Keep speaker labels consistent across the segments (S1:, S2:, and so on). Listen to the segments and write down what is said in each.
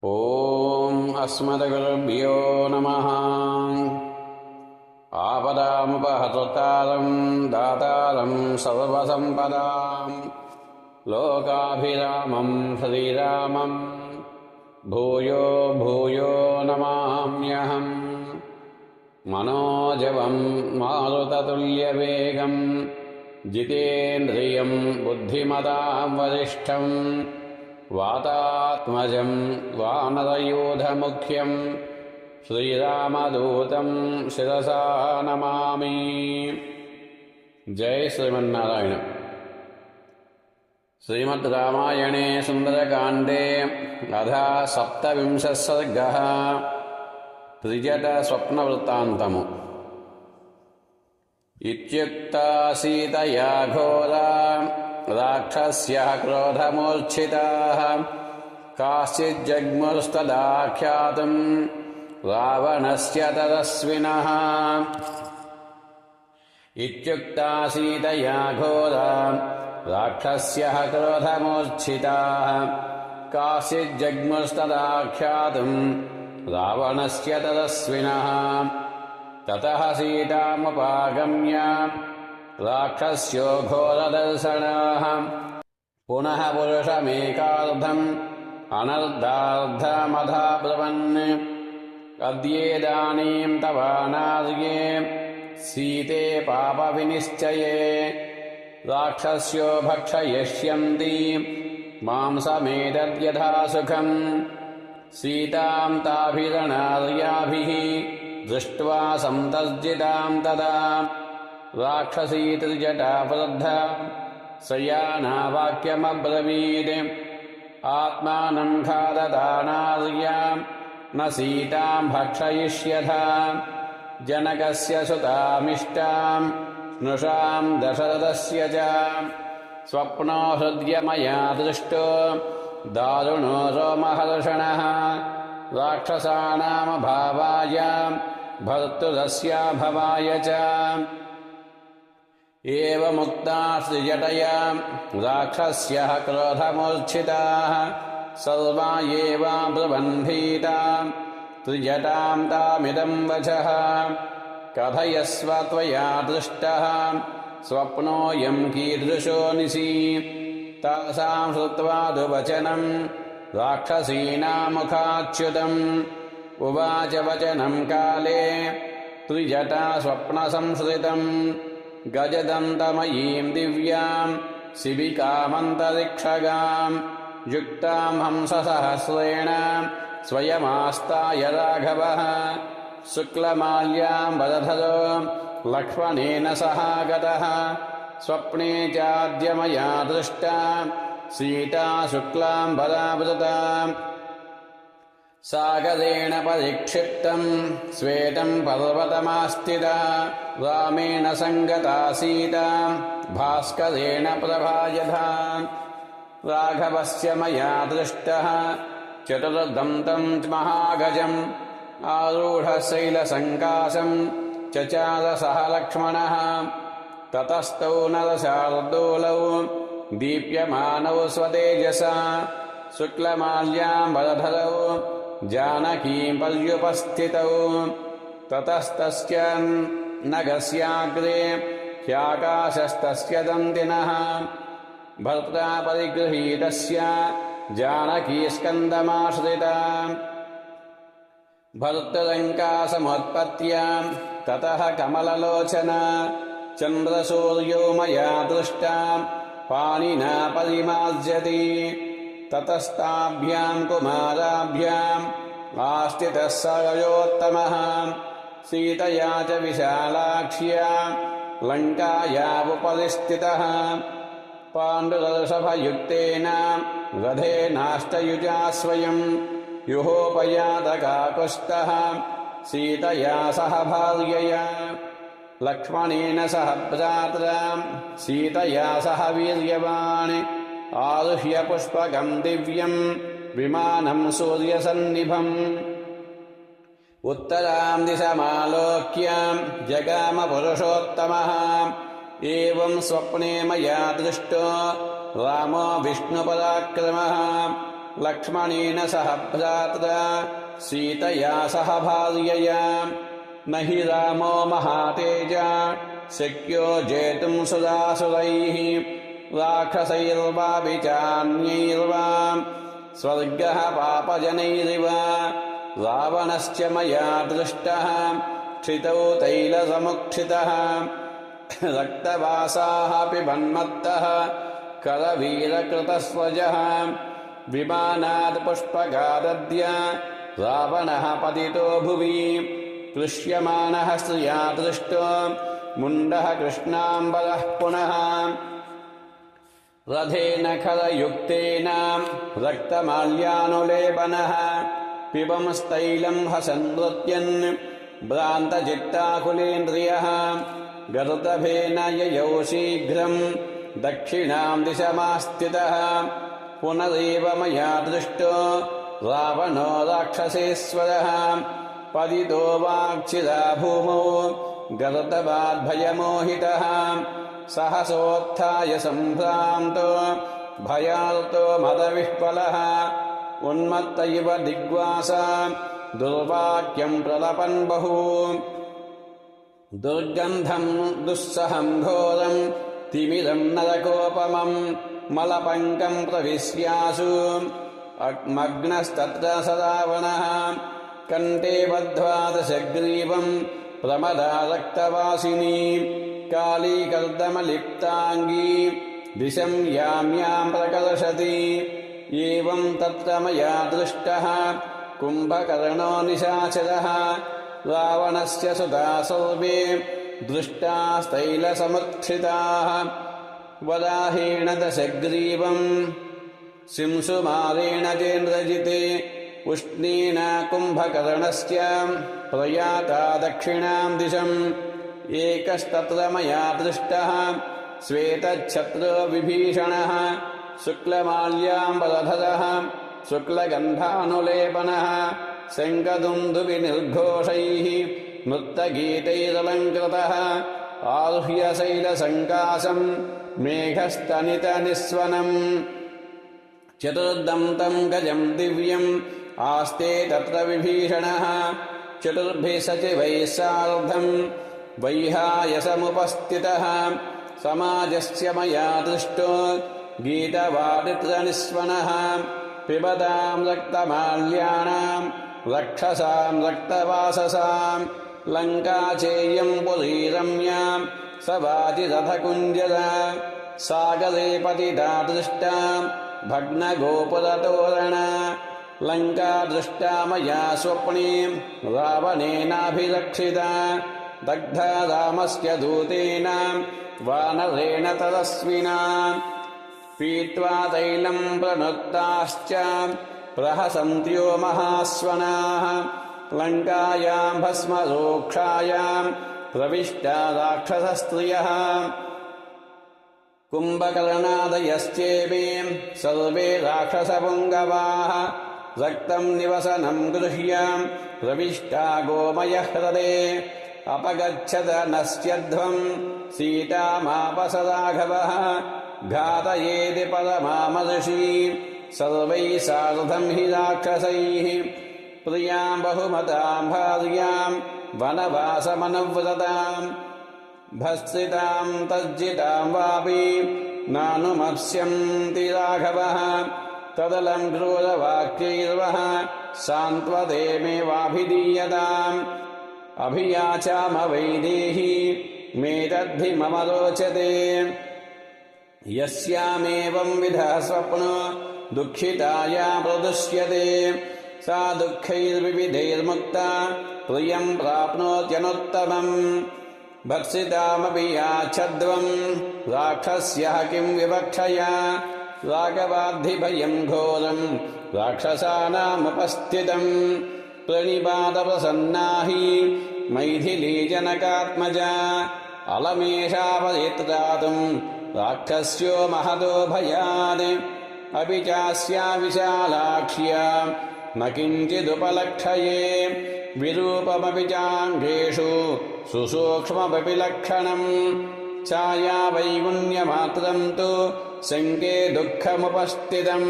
S1: ॐ अस्मद्गुरुभ्यो नमः। आपदामुपहर्तारं दातारं सर्वसम्पदां लोकाभिरामं श्रीरामं भूयो भूयो नमाम्यहम्। मनोजवं मारुततुल्यवेगं जितेन्द्रियं बुद्धिमतां वरिष्ठं वातात्मजं वानरयूथमुख्यं श्रीरामदूतं शिरसा नमामि। जय श्रीमन्नारायण। श्रीमद्रामायणे सुन्दरकाण्डे अधा 27 सर्गः। त्रिजटस्वप्नवृत्तान्तम्। इत्युक्ता सीतया घोरा राक्षस्यः क्रोधमूर्च्छिताः काश्चिज्जग्मुस्तदाख्यातुं रावणस्य तदस्विनः। इत्युक्ता सीतया घोरा राक्षस्यः क्रोधमूर्च्छिताः काश्चिज्जग्मुस्तदाख्यातुं रावणस्य तदस्विनः। ततः सीतामुपागम्य राक्षस्यो घोरदर्शनः पुनः पुरुषमेकार्धम् अनर्धार्धमधाब्रवन् अद्येदानीं तव नार्ये सीते पापविनिश्चये राक्षस्यो भक्षयिष्यन्ति मांसमेतद्यथा सुखम्। सीतां ताभिरनार्याभिः दृष्ट्वा संतर्जितां तदा राक्षसी त्रिजटा वृद्धा शयानावाक्यमब्रवीत् आत्मानं खाददानार्यां न सीतां भक्षयिष्यथा जनकस्य सुतामिष्टां स्नुषां दशरथस्य च स्वप्नो हृद्यमया दृष्टो दारुणो रोमहर्षणः राक्षसानामभावाय भर्तृरस्याभवाय च। एवमुक्ता त्रिजटया राक्षस्यः क्रोधमूर्च्छिताः सर्वा एवाब्रुवन्भीतां त्रिजटां तामिदं वचः कथयस्व त्वया दृष्टः स्वप्नोऽयं कीदृशो निशि। तासां श्रुत्वादुवचनं राक्षसीनामुखाच्युतम् उवाच वचनं काले त्रिजटा स्वप्नसंश्रितम् गजदन्तमयीं दिव्यां शिबिकामन्तरिक्षगां युक्तां हंससहस्रेण स्वयमास्ताय राघवः शुक्लमाल्यां वरधरो लक्ष्मणेन सहागतः। स्वप्ने चाद्यमया दृष्टा सीता शुक्लाम्बरावृता सागरेण परिक्षिप्तं श्वेतं पर्वतमास्थिता रामेण सङ्गता सीता भास्करेण प्रभायधा। राघवस्य मया दृष्टः चतुर्दन्तं महागजम् आरूढशैलसङ्काशं चचार सह लक्ष्मणः। ततस्तौ नरशार्दूलौ दीप्यमानौ स्वतेजसा शुक्लमाल्याम्बरधरौ जानकीं पर्युपस्थितौ। ततस्तस्य नगस्याग्रे ह्याकाशस्तस्य दन्तिनः भर्त्रा परिगृहीतस्य जानकी स्कन्दमाश्रिता। भर्तृलङ्कासमुत्पत्य ततः कमललोचना चन्द्रसूर्यो मया दृष्टा पाणिना परिमार्जति। ततस्ताभ्यां कुमाराभ्याम् आस्थितः सरयोत्तमः सीतया च विशालाक्ष्या लङ्कायावुपरिस्थितः पाण्डुरसभयुक्तेन रथेनाष्टयुजा स्वयं युहोपयातकाकुस्तः सीतया सह भार्यया लक्ष्मणेन सह भ्रात्रा सीतया सह वीर्यवान् आरुह्य पुष्पकं दिव्यं विमानं सूर्यसन्निभम् उत्तरां दिशमालोक्य जगाम पुरुषोत्तमः। एवं स्वप्ने मया दृष्टो रामो विष्णुपराक्रमः लक्ष्मणेन सह भ्रात्रा सीतया सह भार्यया न हि रामो महातेजा शक्यो जेतुम् सुरासुरैः राक्षसैर्वापि चान्यैर्वा स्वर्गः पापजनैरिव रावणश्च मया दृष्टः क्षितौ तैलसमुक्षितः रक्तवासाः पिबन्मत्तः करवीरकृतस्वजः विमानात् पुष्पकादद्य रावणः पतितो भुवि कृष्यमाणः स्त्रिया दृष्टो मुण्डः कृष्णाम्बरः पुनः रथेन खरयुक्तेन रक्तमाल्यानुलेपनः पिबंस्तैलम् हसन् नृत्यन् भ्रान्तचित्ताकुलेन्द्रियः गर्दभेन ययौ शीघ्रम् दक्षिणाम् दिशमास्थितः पुनरेव मया दृष्टो रावणो राक्षसेश्वरः पतितो वाक्चिदा भूमौ गर्दभाद्भयमोहितः सहसोत्थाय सम्भ्रान्तो भयार्तो मदविह्वलः उन्मत्त इव दिग्वासा दुर्वाक्यम् प्रलपन् बहु दुर्गन्धम् दुःसहम् घोरम् तिमिरम् नरकोपमम् मलपङ्कम् प्रविश्यासु मग्नस्तत्र स रावणः कण्ठे बद्ध्वा दशग्रीवम् प्रमदा रक्तवासिनी कालीकर्दमलिप्ताङ्गी दिशम् याम्याम् प्रकर्षति एवम् तत्र मया दृष्टः कुम्भकर्णो निशाचरः रावणस्य सुता सर्वे दृष्टास्तैलसमुत्थिताः वराहेण दशग्रीवम् सिंसुमारेण चेन्द्रजिते उष्णेन कुम्भकर्णस्य प्रयाता दक्षिणाम् दिशम् एकस्तत्र मया दृष्टः श्वेतच्छत्रो विभीषणः शुक्लमाल्याम्बरधरः शुक्लगन्धानुलेपनः शङ्खदुन्दुभिनिर्घोषैः नृत्तगीतैरलङ्कृतः आरुह्य शैलसङ्काशम् मेघस्तनितनिस्वनम् चतुर्दन्तम् गजम् दिव्यम् आस्ते तत्र विभीषणः चतुर्भिः सचिवैः सार्धम् वैहायसमुपस्थितः समाजस्य मया दृष्टो गीतवादित्रनिस्वनः पिबताम् रक्तमाल्यानाम् रक्षसाम् रक्तवाससाम् लङ्काचेयम् पुरी रम्याम् स वाजिरथकुञ्जरा सागरे पतिता दृष्टा भग्नगोपुरतोरणा लङ्का दृष्टा मया स्वप्ने रावणेनाभिरक्षिता दग्धा रामस्य दूतेन वानरेण तदस्विना पीत्वा तैलम् प्रनुत्ताश्च प्रहसन्त्यो महास्वनाः लङ्कायाम् भस्मरोक्षायाम् प्रविष्टा राक्षसस्त्रियः कुम्भकर्णादयश्चेमे सर्वे राक्षसपुङ्गवाः रक्तम् निवसनम् गृह्य प्रविष्टा गोमयह्रदे अपगच्छत नश्यध्वम् सीतामापस राघवः घातयेति परमामर्षि सर्वैः सार्धम् हि राक्षसैः प्रियाम् बहुमताम् भार्याम् वनवासमनुव्रताम् भस्त्रिताम् तज्जिताम् वापि नानुमत्स्यन्ति राघवः तदलम् क्रूरवाक्यैर्वः सान्त्वते मे वाभिधीयताम् अभियाचामवैदेही मेतद्धि मम रोचते यस्यामेवम् विधः स्वप्नो दुःखिताया प्रदुष्यते सा दुःखैर्विविधैर्मुक्ता प्रियम् प्राप्नोत्यनुत्तमम् भर्त्सितामपि याच्छध्वम् राक्षस्यः किम् विवक्षया राघवाद्धिभयम् घोरम् राक्षसानामुपस्थितम् प्रणिपातप्रसन्ना हि मैथिली जनकात्मजा अलमेषापरित्रातुम् राक्षस्यो महतो भयात् अपि चास्या विशालाक्ष्या न किञ्चिदुपलक्षये विरूपमपि चाङ्गेषु सुसूक्ष्ममपि लक्षणम् छाया वैगुण्यमात्रम् तु शङ्के दुःखमुपस्थितम्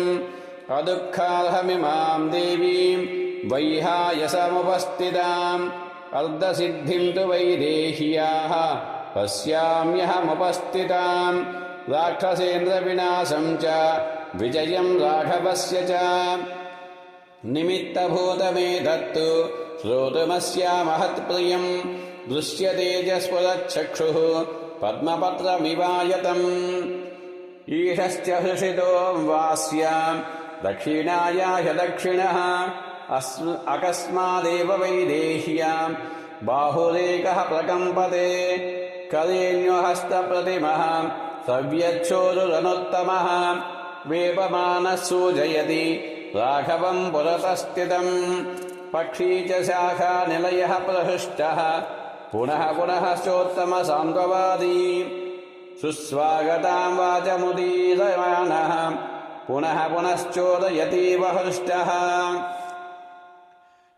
S1: अदुःखार्हमिमां देवीं वैहायसमुपस्थिताम् अर्धसिद्धिं तु वैदेह्याः पश्याम्यहमुपस्थिताम् राक्षसेन्द्रविनाशं च विजयं राघवस्य च निमित्तभूतमेतत्तु श्रोतुमस्या महत्प्रियम् दृश्यतेजस्फुरच्चक्षुः पद्मपत्रमिवायतम् ईशश्च हृषितो वास्याम् दक्षिणायाः दक्षिणः अकस्मादेव वैदेह्याम् बाहुरेकः प्रकम्पते करेण्यहस्तप्रतिमः सव्यच्छोरुरनुत्तमः वेपमानः सूजयति राघवम् पुरतस्थितम् पक्षी च शाखानिलयः प्रहृष्टः पुनः पुनः चोत्तमसान्त्ववादी सुस्वागतां वाचमुदीरमानः पुनः पुनश्चोदयतीव हृष्टः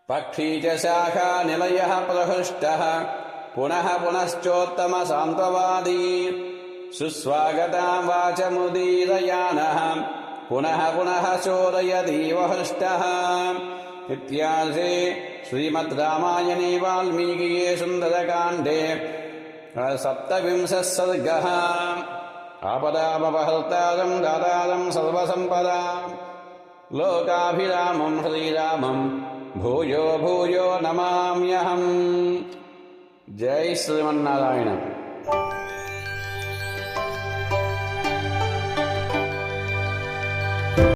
S1: पक्षी च शाखानिलयः प्रहृष्टः पुनः पुनश्चोत्तमसान्त्ववादी सुस्वागतां वाचमुदीरयानः पुनः पुनः चोदयतीव हृष्टः। इत्यार्षे श्रीमद् रामायणे वाल्मीकिये सुन्दरकाण्डे 27 सर्गः। आपदामपहर्तारं दातारं सर्वसम्पदां लोकाभिरामं श्रीरामं भूयो भूयो नमाम्यहम्। जय श्रीमन्नारायण।